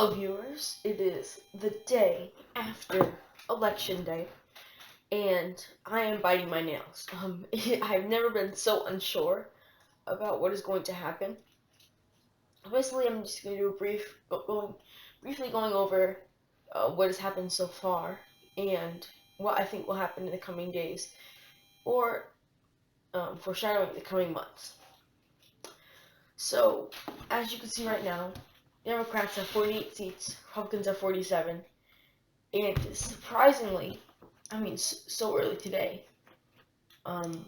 Hello viewers, it is the day after Election Day, and I am biting my nails. I've never been so unsure about what is going to happen. Basically, I'm just going to do a briefly going over what has happened so far, and what I think will happen in the coming days, or foreshadowing the coming months. So, as you can see right now, Democrats have 48 seats, Republicans have 47, and surprisingly, so early today, earlier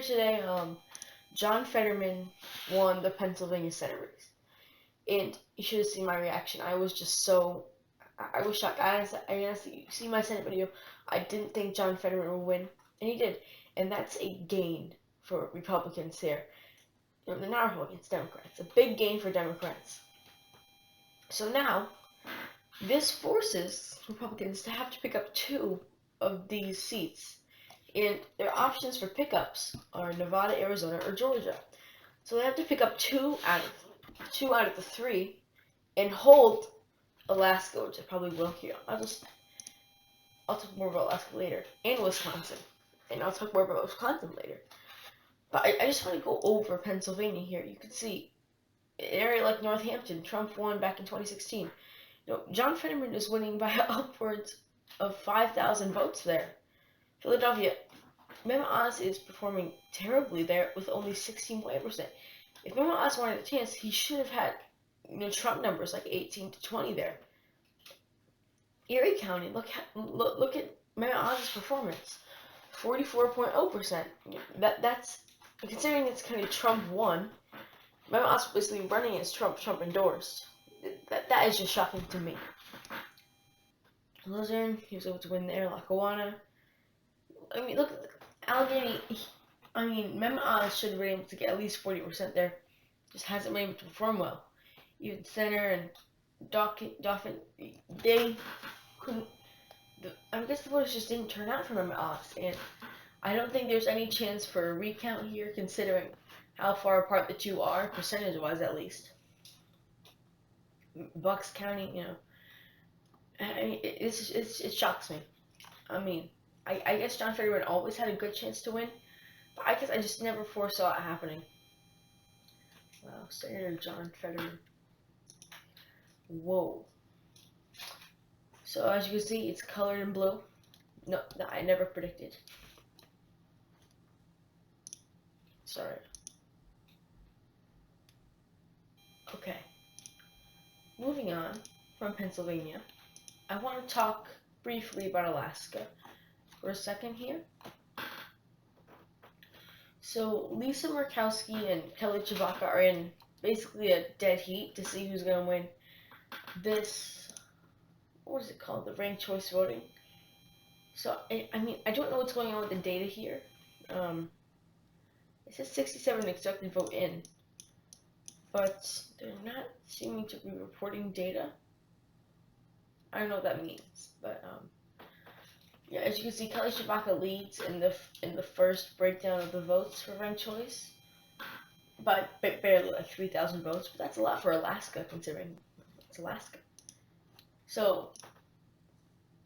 today, John Fetterman won the Pennsylvania Senate race, and you should have seen my reaction. I was just so, I was shocked. I honestly, you see my Senate video, I didn't think John Fetterman would win, and he did, and that's a gain for Republicans here. They're not Republicans, Democrats. A big gain for Democrats. So now, this forces Republicans to have to pick up 2 of these seats. And their options for pickups are Nevada, Arizona, or Georgia. So they have to pick up 2 out of the 3 and hold Alaska, which I probably will here. I'll talk more about Alaska later, and Wisconsin. And I'll talk more about Wisconsin later. But I just want to go over Pennsylvania here. You can see an area like Northampton, Trump won back in 2016. John Fetterman is winning by upwards of 5,000 votes there. Philadelphia, Mehmet Oz is performing terribly there with only 16.8%. If Mehmet Oz wanted a chance, he should have had Trump numbers like 18 to 20 there. Erie County, look at Mehmet Oz's performance, 44.0%. That's considering it's kind of Trump won. Mehmet Oz basically running as Trump endorsed. That is just shocking to me. Luzerne, he was able to win there. Lackawanna. Look at Allegheny. Mehmet Oz should have been able to get at least 40% there. Just hasn't been able to perform well. Even Center and Dauphin, they couldn't. I guess the voters just didn't turn out for Mehmet Oz, and I don't think there's any chance for a recount here, considering how far apart the 2 are, percentage-wise at least. Bucks County, it shocks me. I guess John Fetterman always had a good chance to win, but I guess I just never foresaw it happening. Wow, Senator John Fetterman. Whoa. So as you can see, it's colored in blue. No, I never predicted. Sorry. Okay. Moving on from Pennsylvania, I want to talk briefly about Alaska for a second here. So Lisa Murkowski and Kelly Tshibaka are in basically a dead heat to see who's going to win this, what is it called, the ranked choice voting. So, I don't know what's going on with the data here. It says 67 expected vote in, but they're not seeming to be reporting data. I don't know what that means, but yeah, as you can see, Kelly Tshibaka leads in the first breakdown of the votes for ranked choice by barely like 3,000 votes, but that's a lot for Alaska, considering it's Alaska. So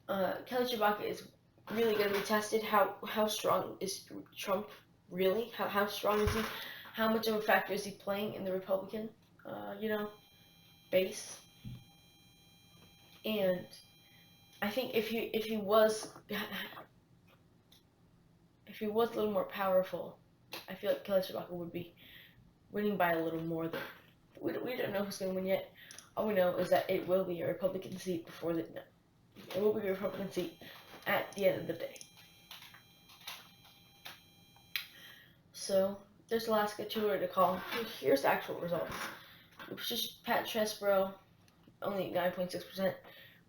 Kelly Tshibaka is really going to be tested. How strong is Trump really? How strong is he? How much of a factor is he playing in the Republican, base? And I think if he was a little more powerful, I feel like Kelly Tshibaka would be winning by a little more. We don't know who's going to win yet. All we know is that it will be a Republican seat it will be a Republican seat at the end of the day. So there's Alaska, too early to call. Here's the actual results. It was just Pat Chesbrough, only 9.6%.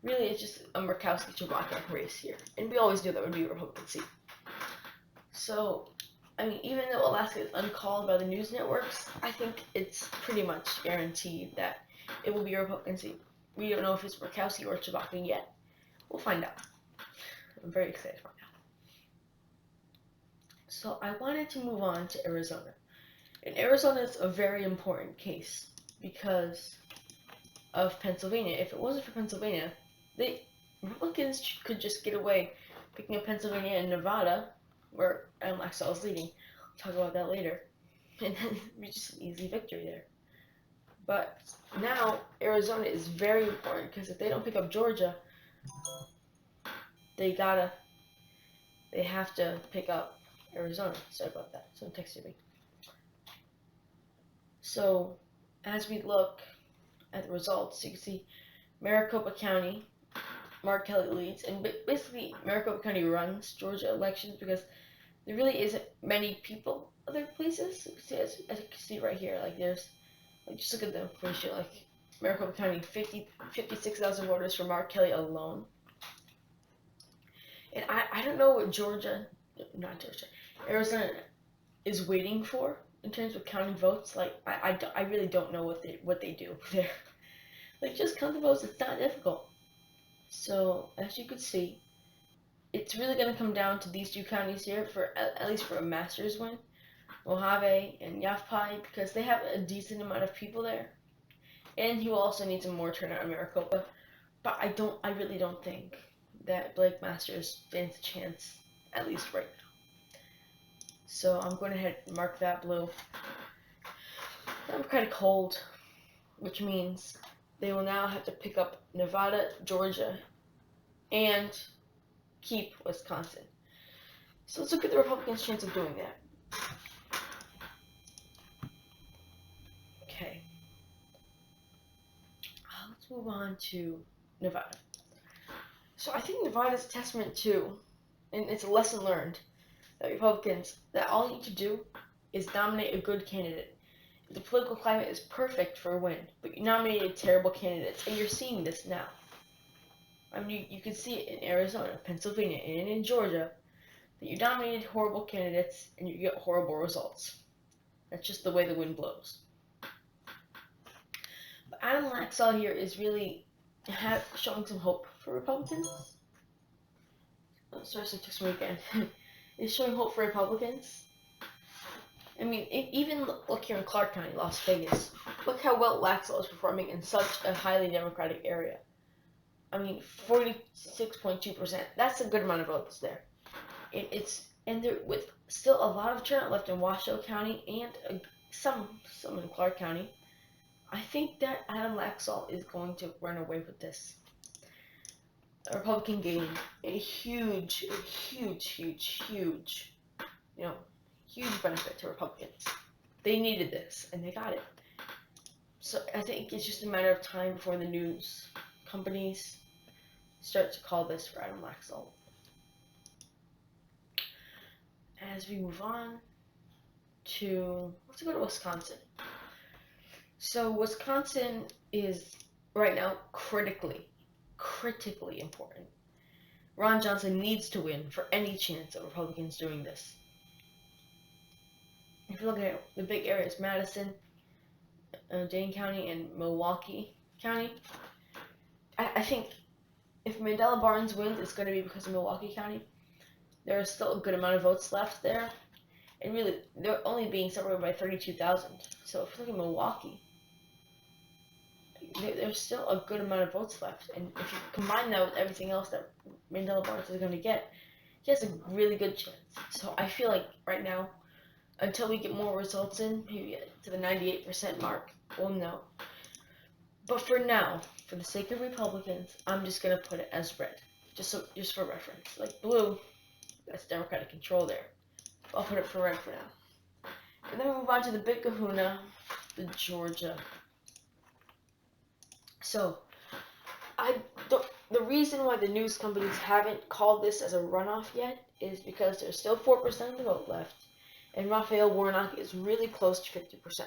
Really, it's just a Murkowski-Tshibaka race here, and we always knew that would be a Republican seat. So, even though Alaska is uncalled by the news networks, I think it's pretty much guaranteed that it will be a Republican seat. We don't know if it's Murkowski or Tshibaka yet. We'll find out. I'm very excited to find out. So I wanted to move on to Arizona. And Arizona is a very important case because of Pennsylvania. If it wasn't for Pennsylvania, Republicans could just get away picking up Pennsylvania and Nevada, where Adam Laxalt is leading. We'll talk about that later. And then we just an easy victory there. But now Arizona is very important because if they don't pick up Georgia, they have to pick up Arizona. Sorry about that. Someone texted me. So as we look at the results, you can see Maricopa County, Mark Kelly leads, and basically Maricopa County runs Georgia elections because there really isn't many people other places. As you can see right here, like there's, like just look at the information, like Maricopa County, 56,000 voters for Mark Kelly alone. And I don't know what Arizona is waiting for in terms of counting votes. Like I really don't know what they do there. Like just count the votes. It's not difficult. So as you can see, it's really going to come down to these two counties here for at least for a Masters win, Mojave and Yavapai, because they have a decent amount of people there, and he will also need some more turnout in Maricopa. But I really don't think that Blake Masters stands a chance, at least right now. So I'm going ahead and mark that blue. I'm kind of cold, which means they will now have to pick up Nevada, Georgia, and keep Wisconsin. So let's look at the Republicans' chance of doing that. Okay. Let's move on to Nevada. So I think Nevada is a testament to, and it's a lesson learned, that Republicans, that all you need to do is nominate a good candidate. The political climate is perfect for a win, but you nominated terrible candidates, and you're seeing this now. I mean, you can see it in Arizona, Pennsylvania, and in Georgia, that you nominated horrible candidates, and you get horrible results. That's just the way the wind blows. But Adam Laxalt here is really showing some hope for Republicans. Oh, sorry, so text me again. Is showing hope for Republicans. I mean, even look here in Clark County, Las Vegas. Look how well Laxalt is performing in such a highly Democratic area. I mean, 46.2%. That's a good amount of votes there. And there with still a lot of turnout left in Washoe County and some in Clark County. I think that Adam Laxalt is going to run away with this. A Republican gained a huge, huge benefit to Republicans. They needed this, and they got it. So I think it's just a matter of time before the news companies start to call this for Adam Laxalt. As we move on to, let's go to Wisconsin. So Wisconsin is right now critically important. Ron Johnson needs to win for any chance of Republicans doing this. If you look at the big areas, Madison, Dane County, and Milwaukee County, I think if Mandela Barnes wins, it's going to be because of Milwaukee County. There is still a good amount of votes left there, and really, they're only being separated by 32,000. So if you look at Milwaukee, there's still a good amount of votes left, and if you combine that with everything else that Mandela Barnes is going to get, he has a really good chance. So I feel like right now, until we get more results in, maybe get to the 98% mark, we'll know. But for now, for the sake of Republicans, I'm just going to put it as red, just for reference. Like blue, that's Democratic control there. I'll put it for red for now. And then we move on to the big kahuna, the Georgia. So, the reason why the news companies haven't called this as a runoff yet is because there's still 4% of the vote left, and Raphael Warnock is really close to 50%.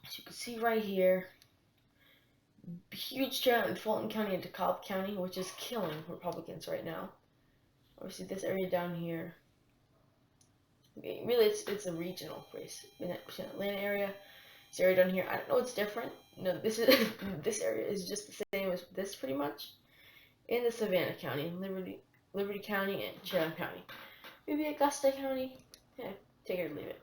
As you can see right here, huge turnout in Fulton County and DeKalb County, which is killing Republicans right now. Obviously, this area down here, really, it's a regional race. In that Atlanta area, this area down here, I don't know what's different. No, this area is just the same as this pretty much. In the Savannah County, Liberty County, and Chatham County. Maybe Augusta County. Yeah, take it or leave it.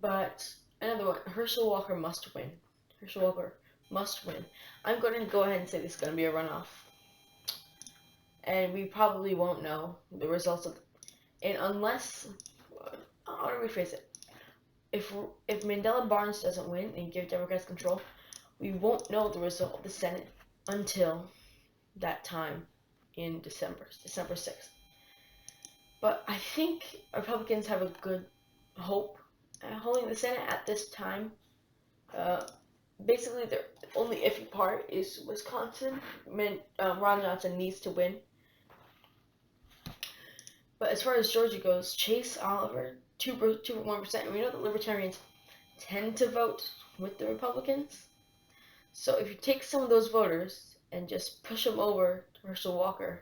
But Another one. Herschel Walker must win. Herschel Walker must win. I'm going to go ahead and say this is going to be a runoff. And we probably won't know the results of and unless I want to rephrase it. If Mandela Barnes doesn't win and give Democrats control, we won't know the result of the Senate until that time in December 6th. But I think Republicans have a good hope at holding the Senate at this time. Basically, the only iffy part is Wisconsin. Ron Johnson needs to win. But as far as Georgia goes, Chase Oliver, 2.1%. And we know that Libertarians tend to vote with the Republicans. So if you take some of those voters and just push them over to Herschel Walker,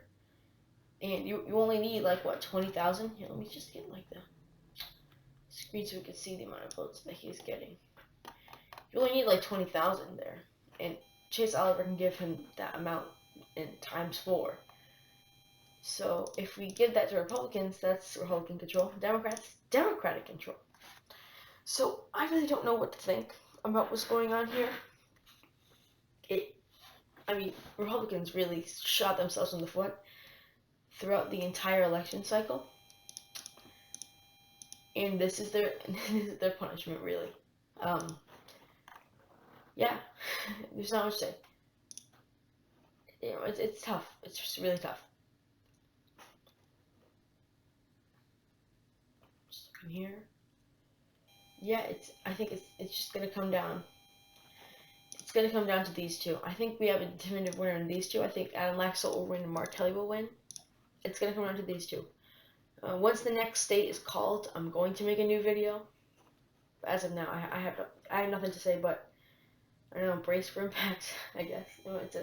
and you only need like what, 20,000? Here, let me just get like the screen so we can see the amount of votes that he's getting. You only need like 20,000 there, and Chase Oliver can give him that amount in times 4. So if we give that to Republicans, that's Republican control. Democrats, Democratic control. So I really don't know what to think about what's going on here. Republicans really shot themselves in the foot throughout the entire election cycle. And this is their punishment, really. Yeah, there's not much to say. It's tough. It's just really tough. Just looking here. Yeah, I think it's just gonna come down. It's gonna come down to these two. I think we have a definitive winner in these two. I think Adam Laxalt will win and Mark Kelly will win. It's gonna come down to these two. Once the next state is called, I'm going to make a new video. But as of now, I have nothing to say, but I don't know, brace for impact, I guess. It's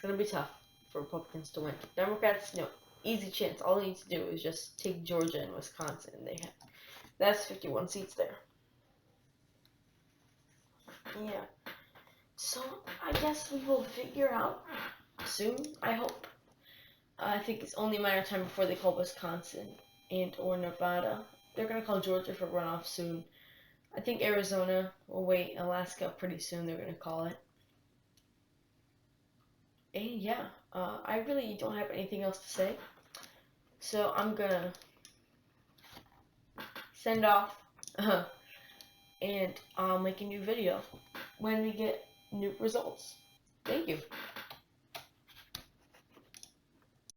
gonna be tough for Republicans to win. Democrats, easy chance. All they need to do is just take Georgia and Wisconsin, and that's 51 seats there. Yeah. So I guess we will figure out soon, I hope. I think it's only a matter of time before they call Wisconsin or Nevada. They're going to call Georgia for runoff soon. I think Arizona will wait. Alaska pretty soon they're going to call it. And yeah, I really don't have anything else to say. So I'm going to send off and I'll make a new video when we get new results. Thank you.